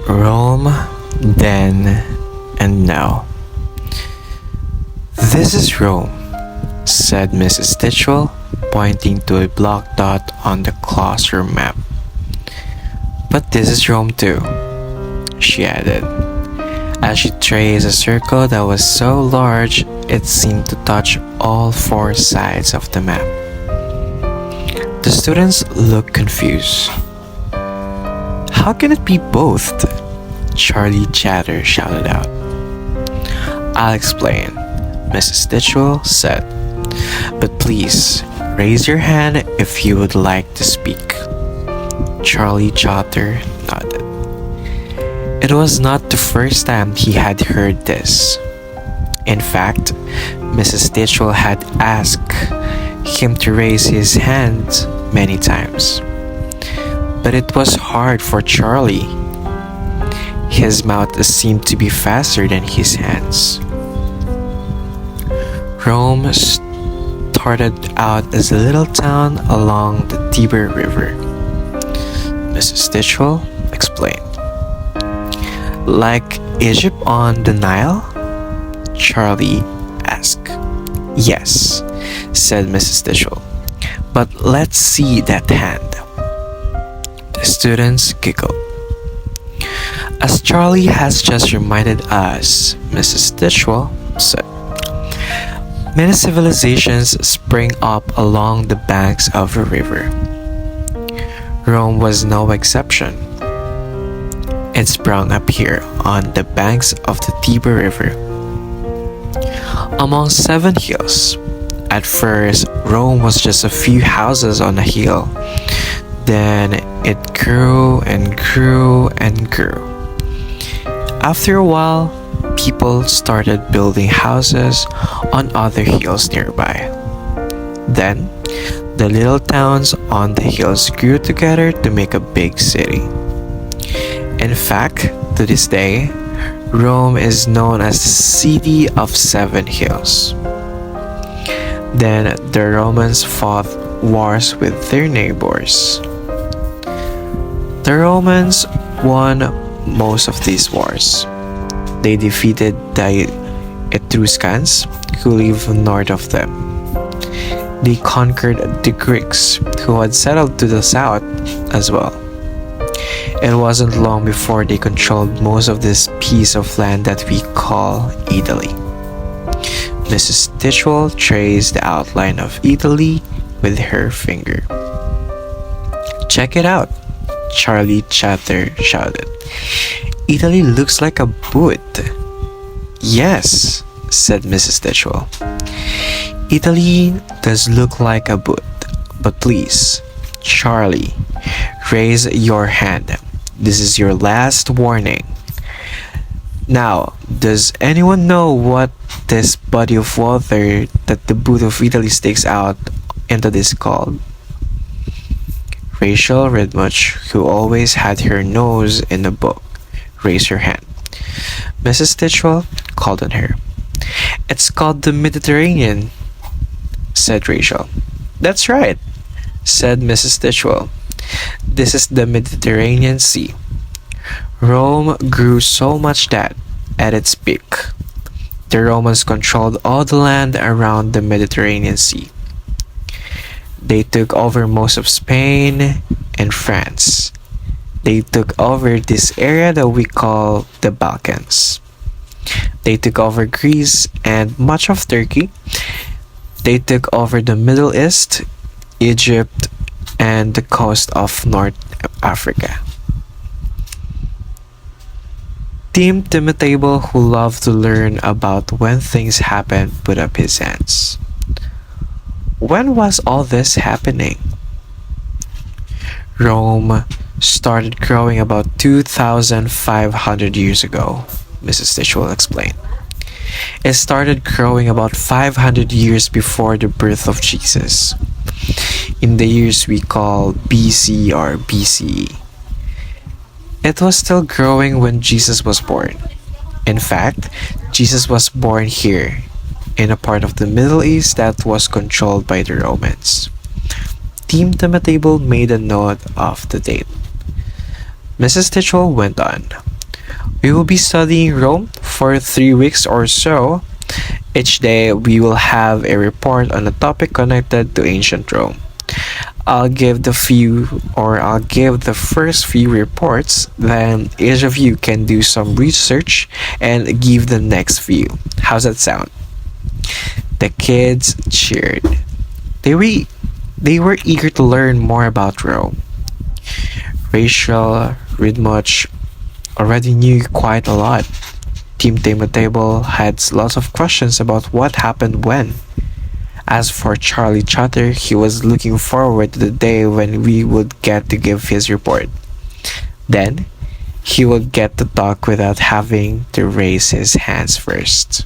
Rome, then, and now. "This is Rome," said Mrs. Titchell, pointing to a block dot on the classroom map. "But this is Rome too," she added, as she traced a circle that was so large it seemed to touch all four sides of the map. The students looked confused. "How can it be both?" Charlie Chatter shouted out. "I'll explain," Mrs. Titchell said. "But please, raise your hand if you would like to speak." Charlie Chatter nodded. It was not the first time he had heard this. In fact, Mrs. Titchell had asked him to raise his hand many times. But it was hard for Charlie. His mouth seemed to be faster than his hands. Rome started out as a little town along the Tiber River, Mrs. Titchell explained. "Like Egypt on the Nile?" Charlie asked. "Yes," said Mrs. Titchell. "But let's see that hand." The students giggled. "As Charlie has just reminded us," Mrs. Titchell said, "many civilizations spring up along the banks of a river. Rome was no exception. It sprang up here on the banks of the Tiber River, among 7 hills. At first, Rome was just a few houses on a hill. Then it grew and grew and grew. After a while, people started building houses on other hills nearby. Then, the little towns on the hills grew together to make a big city. In fact, to this day, Rome is known as the City of 7 Hills. Then the Romans fought wars with their neighbors. The Romans won most of these wars. They defeated the Etruscans, who lived north of them. They conquered the Greeks, who had settled to the south as well. It wasn't long before they controlled most of this piece of land that we call Italy. Mrs. Titchell traced the outline of Italy with her finger. "Check it out," Charlie Chatter shouted. "Italy looks like a boot." "Yes," said Mrs. Titchell. "Italy does look like a boot, but please, Charlie, raise your hand. This is your last warning. Now, does anyone know what this body of water that the boot of Italy sticks out into is called?" Rachel Redmuch, who always had her nose in a book, raised her hand. Mrs. Titchell called on her. "It's called the Mediterranean," said Rachel. "That's right," said Mrs. Titchell. "This is the Mediterranean Sea. Rome grew so much that, at its peak, the Romans controlled all the land around the Mediterranean Sea. They took over most of Spain and France. They took over this area that we call the Balkans. They took over Greece and much of Turkey. They took over the Middle East, Egypt, and the coast of North Africa." Team Timotable, who loved to learn about when things happen, put up his hands. "When was all this happening?" "Rome started growing about 2,500 years ago," Mrs. Titchell explained. "It started growing about 500 years before the birth of Jesus, in the years we call BC or BCE. It was still growing when Jesus was born. In fact, Jesus was born here, in a part of the Middle East that was controlled by the Romans." Team Timotable made a note of the date. Mrs. Titchell went on. We will be studying Rome for 3 weeks or so. Each day, we will have a report on a topic connected to ancient Rome. I'll give the first few reports, then each of you can do some research and give the next few. How's that sound? The kids cheered. They were, they were eager to learn more about Rome. Rachel read much, already knew quite a lot. Team Table had lots of questions about what happened when. As for Charlie Chatter, he was looking forward to the day when we would get to give his report. Then, he would get to talk without having to raise his hands first.